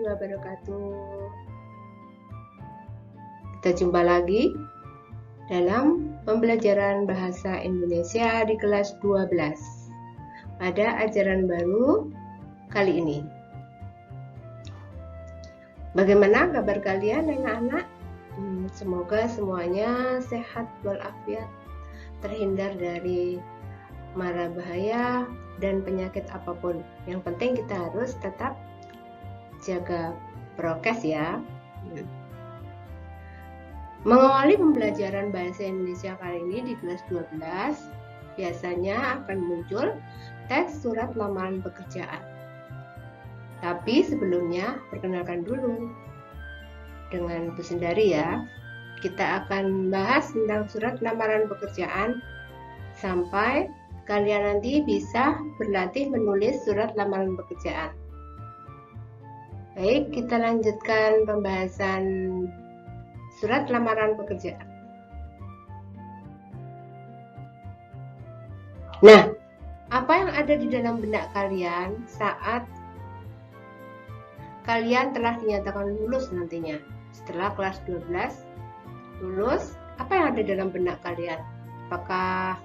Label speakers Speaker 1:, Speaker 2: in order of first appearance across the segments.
Speaker 1: wabarakatuh. Kita jumpa lagi dalam pembelajaran bahasa Indonesia di kelas 12 pada ajaran baru kali ini. Bagaimana kabar kalian anak-anak? Semoga semuanya sehat walafiat, terhindar dari mara bahaya dan penyakit apapun. Yang penting kita harus tetap jaga prokes ya. Mengawali pembelajaran bahasa Indonesia kali ini di kelas 12, biasanya akan muncul teks surat lamaran pekerjaan. Tapi sebelumnya, perkenalkan dulu dengan Bu Sendari ya. Kita akan bahas tentang surat lamaran pekerjaan sampai kalian nanti bisa berlatih menulis surat lamaran pekerjaan. Baik, kita lanjutkan pembahasan surat lamaran pekerjaan. Nah, apa yang ada di dalam benak kalian saat kalian telah dinyatakan lulus nantinya? Setelah kelas 12 lulus, apa yang ada dalam benak kalian? Apakah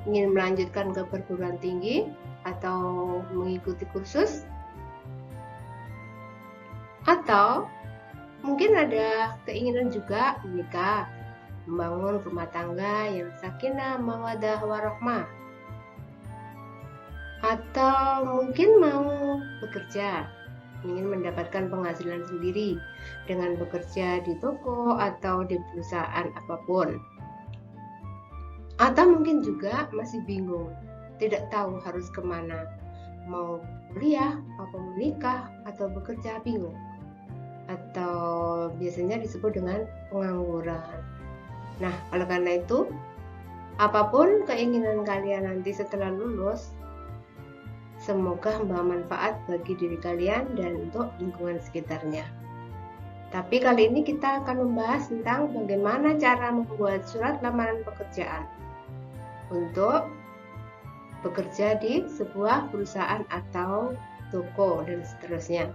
Speaker 1: ingin melanjutkan ke perguruan tinggi atau mengikuti kursus? Atau mungkin ada keinginan juga menikah, membangun rumah tangga yang sakinah, mawaddah, warahmah. Atau mungkin mau bekerja, ingin mendapatkan penghasilan sendiri dengan bekerja di toko atau di perusahaan apapun. Atau mungkin juga masih bingung, tidak tahu harus kemana, mau kuliah, apa menikah, atau bekerja, bingung. Atau biasanya disebut dengan pengangguran. Nah, oleh karena itu, apapun keinginan kalian nanti setelah lulus, semoga membawa manfaat bagi diri kalian dan untuk lingkungan sekitarnya. Tapi kali ini kita akan membahas tentang bagaimana cara membuat surat lamaran pekerjaan untuk bekerja di sebuah perusahaan atau toko dan seterusnya.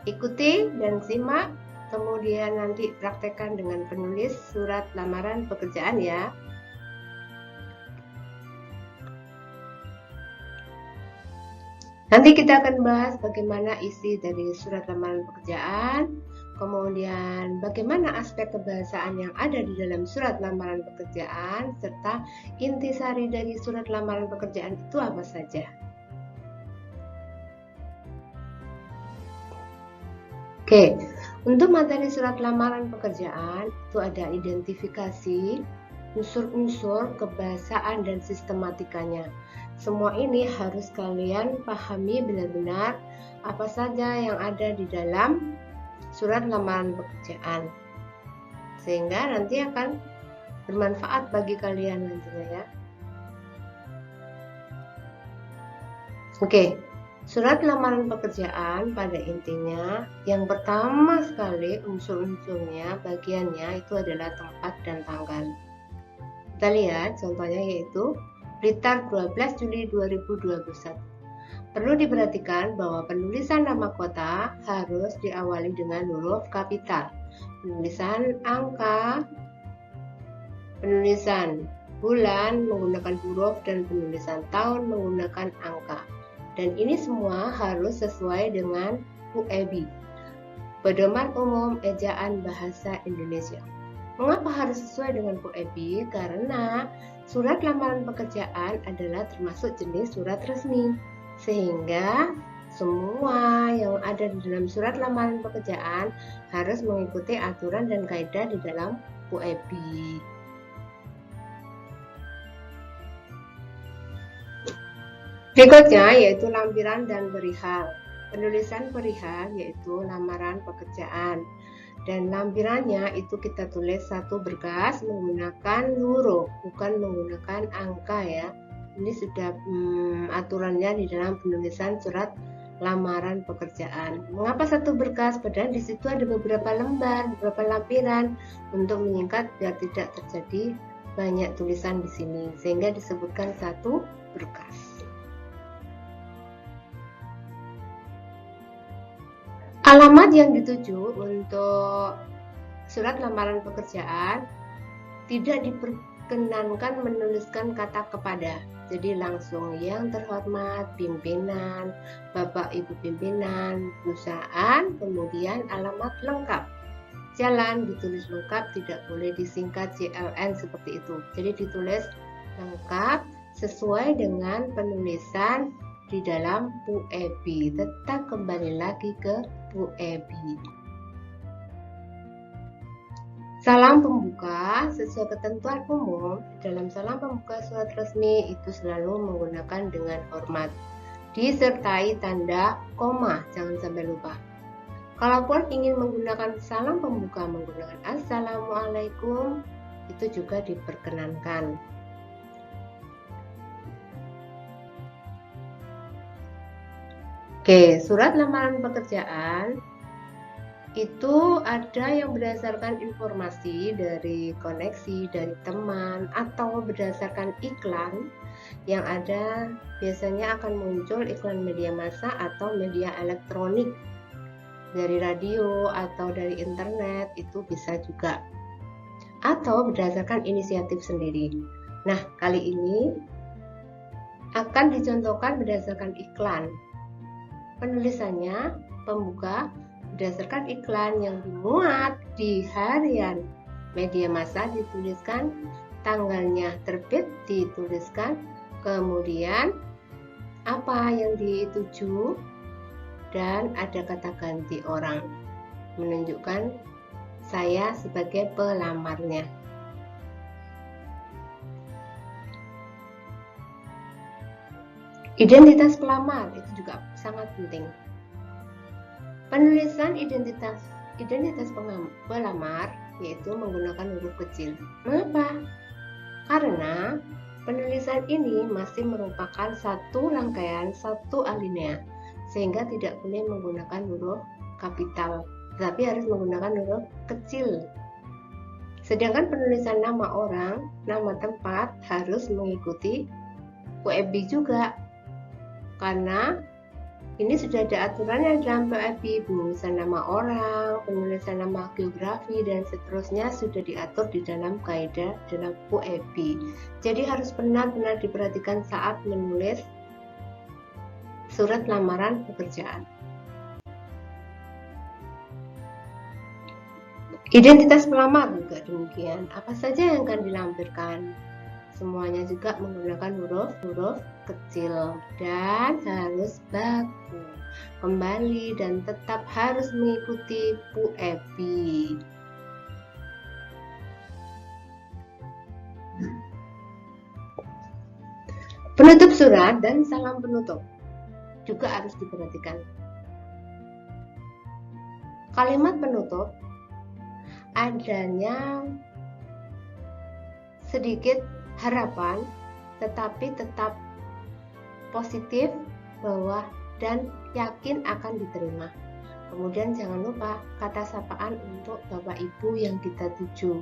Speaker 1: Ikuti dan simak, kemudian nanti praktekkan dengan penulis surat lamaran pekerjaan ya. Nanti kita akan bahas bagaimana isi dari surat lamaran pekerjaan, kemudian bagaimana aspek kebahasaan yang ada di dalam surat lamaran pekerjaan, serta intisari dari surat lamaran pekerjaan itu apa saja. Oke, untuk materi surat lamaran pekerjaan itu ada identifikasi, unsur-unsur, kebahasaan, dan sistematikanya. Semua ini harus kalian pahami benar-benar apa saja yang ada di dalam surat lamaran pekerjaan, sehingga nanti akan bermanfaat bagi kalian nantinya ya. Oke, surat lamaran pekerjaan pada intinya yang pertama sekali unsur-unsurnya, bagiannya itu adalah tempat dan tanggal. Kita lihat contohnya yaitu Blitar 12 Juli 2021. Perlu diperhatikan bahwa penulisan nama kota harus diawali dengan huruf kapital. Penulisan angka, penulisan bulan menggunakan huruf, dan penulisan tahun menggunakan angka. Dan ini semua harus sesuai dengan UEB, Pedoman Umum Ejaan Bahasa Indonesia. Mengapa harus sesuai dengan UEB? Karena surat lamaran pekerjaan adalah termasuk jenis surat resmi, sehingga semua yang ada di dalam surat lamaran pekerjaan harus mengikuti aturan dan kaidah di dalam UEB. Berikutnya yaitu lampiran dan perihal. Penulisan perihal yaitu lamaran pekerjaan, dan lampirannya itu kita tulis satu berkas menggunakan huruf, bukan menggunakan angka ya. Ini sudah aturannya di dalam penulisan surat lamaran pekerjaan. Mengapa satu berkas? Padahal di situ ada beberapa lembar, beberapa lampiran untuk menyingkat biar tidak terjadi banyak tulisan di sini, sehingga disebutkan satu berkas. Alamat Kalimat yang dituju untuk surat lamaran pekerjaan tidak diperkenankan menuliskan kata kepada. Jadi langsung yang terhormat pimpinan, Bapak Ibu pimpinan perusahaan, kemudian alamat lengkap. Jalan ditulis lengkap, tidak boleh disingkat JLN seperti itu. Jadi ditulis lengkap sesuai dengan penulisan di dalam PUEB. Tetap kembali lagi ke PUEB. Salam pembuka sesuai ketentuan umum dalam salam pembuka surat resmi itu selalu menggunakan dengan hormat, disertai tanda koma, jangan sampai lupa. Kalaupun ingin menggunakan salam pembuka menggunakan Assalamualaikum, itu juga diperkenankan. Oke, surat lamaran pekerjaan itu ada yang berdasarkan informasi dari koneksi, dari teman, atau berdasarkan iklan yang ada. Biasanya akan muncul iklan media massa atau media elektronik dari radio atau dari internet, itu bisa juga, atau berdasarkan inisiatif sendiri. Nah, kali ini akan dicontohkan berdasarkan iklan. Penulisannya pembuka berdasarkan iklan yang dimuat di harian media massa, dituliskan tanggalnya terbit, dituliskan kemudian apa yang dituju, dan ada kata ganti orang menunjukkan saya sebagai pelamarnya. Identitas pelamar itu juga sangat penting. Penulisan identitas pelamar yaitu menggunakan huruf kecil. Mengapa? Karena penulisan ini masih merupakan satu rangkaian, satu alinea, sehingga tidak boleh menggunakan huruf kapital, tapi harus menggunakan huruf kecil. Sedangkan penulisan nama orang, nama tempat harus mengikuti PUEB juga, karena ini sudah ada aturannya dalam PUEB. Penulisan nama orang, penulisan nama geografi, dan seterusnya sudah diatur di dalam kaidah dalam PUEB. Jadi harus benar-benar diperhatikan saat menulis surat lamaran pekerjaan. Identitas pelamar juga demikian. Apa saja yang akan dilampirkan? Semuanya juga menggunakan huruf kecil dan harus baku. Kembali dan tetap harus mengikuti PUEB. Penutup surat dan salam penutup juga harus diperhatikan. Kalimat penutup adanya sedikit harapan, tetapi tetap positif bahwa dan yakin akan diterima. Kemudian jangan lupa kata sapaan untuk Bapak Ibu yang kita tuju.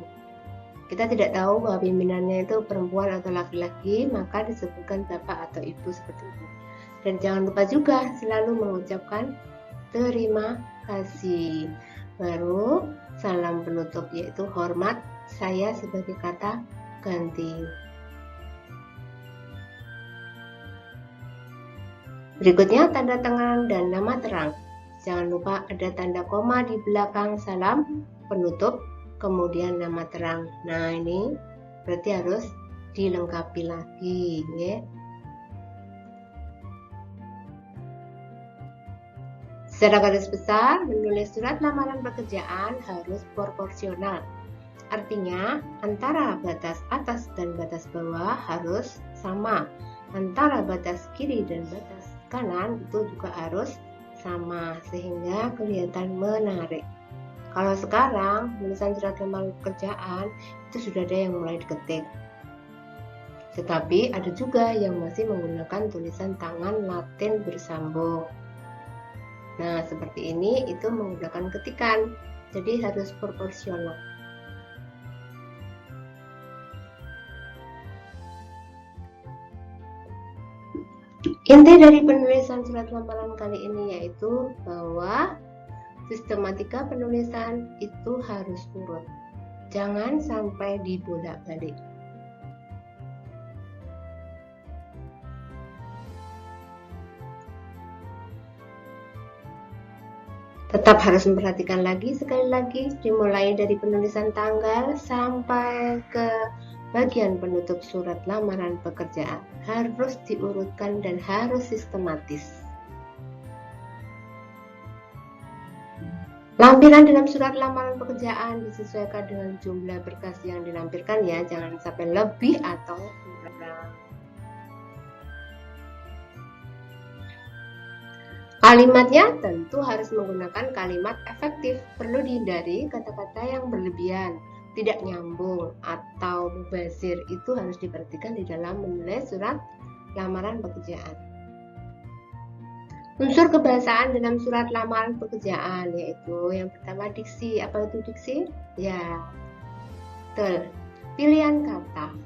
Speaker 1: Kita tidak tahu bahwa pimpinannya itu perempuan atau laki-laki, maka disebutkan Bapak atau Ibu seperti itu. Dan jangan lupa juga selalu mengucapkan terima kasih. Baru salam penutup yaitu hormat, saya sebagai kata ganti. Berikutnya tanda tangan dan nama terang. Jangan lupa ada tanda koma di belakang salam penutup, kemudian nama terang. Nah, ini berarti harus dilengkapi lagi, ya. Secara garis besar, menulis surat lamaran pekerjaan harus proporsional. Artinya, antara batas atas dan batas bawah harus sama. Antara batas kiri dan batas kanan itu juga harus sama, sehingga kelihatan menarik. Kalau sekarang, tulisan surat lamaran pekerjaan itu sudah ada yang mulai diketik. Tetapi ada juga yang masih menggunakan tulisan tangan Latin bersambung. Nah, seperti ini itu menggunakan ketikan, jadi harus proporsional. Inti dari penulisan surat lamaran kali ini yaitu bahwa sistematika penulisan itu harus urut. Jangan sampai dibolak-balik. Tetap harus memperhatikan lagi, sekali lagi, dimulai dari penulisan tanggal sampai ke bagian penutup surat lamaran pekerjaan. Harus diurutkan dan harus sistematis. Lampiran dalam surat lamaran pekerjaan disesuaikan dengan jumlah berkas yang dilampirkan ya, jangan sampai lebih atau kurang. Kalimatnya tentu harus menggunakan kalimat efektif, perlu dihindari kata-kata yang berlebihan, tidak nyambung, atau mubazir. Itu harus diperhatikan di dalam menulis surat lamaran pekerjaan. Unsur kebahasaan dalam surat lamaran pekerjaan yaitu yang pertama diksi. Apa itu diksi? Ya, betul. Pilihan kata.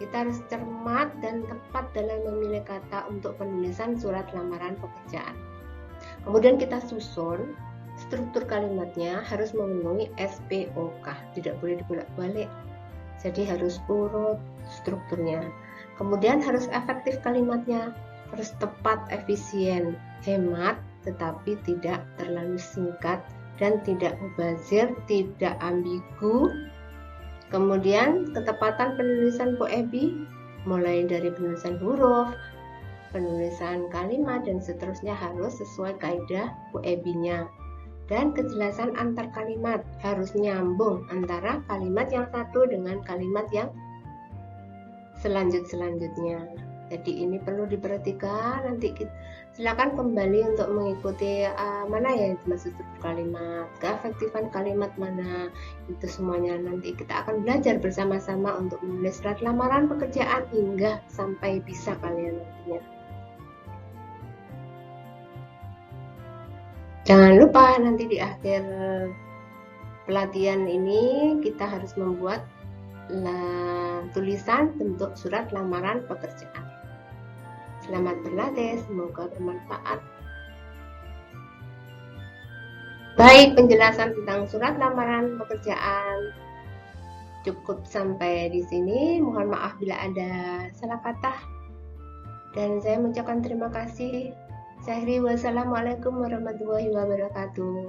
Speaker 1: Kita harus cermat dan tepat dalam memilih kata untuk penulisan surat lamaran pekerjaan. Kemudian kita susun struktur kalimatnya harus memenuhi SPOK, tidak boleh dibolak-balik. Jadi harus urut strukturnya. Kemudian harus efektif kalimatnya, harus tepat, efisien, hemat, tetapi tidak terlalu singkat dan tidak mubazir, tidak ambigu. Kemudian ketepatan penulisan poebi, mulai dari penulisan huruf, penulisan kalimat dan seterusnya harus sesuai kaidah poebinya. Dan kejelasan antar kalimat harus nyambung antara kalimat yang satu dengan kalimat yang selanjutnya. Jadi ini perlu diperhatikan. Nanti silakan kembali untuk mengikuti mana ya maksud kalimat, keefektifan kalimat mana, itu semuanya nanti kita akan belajar bersama-sama untuk menulis surat lamaran pekerjaan hingga sampai bisa kalian nantinya. Jangan lupa nanti di akhir pelatihan ini kita harus membuat tulisan bentuk surat lamaran pekerjaan. Selamat berlatih, semoga bermanfaat. Baik, penjelasan tentang surat lamaran pekerjaan cukup sampai di sini. Mohon maaf bila ada salah kata. Dan saya mengucapkan terima kasih. Wassalamualaikum warahmatullahi wabarakatuh.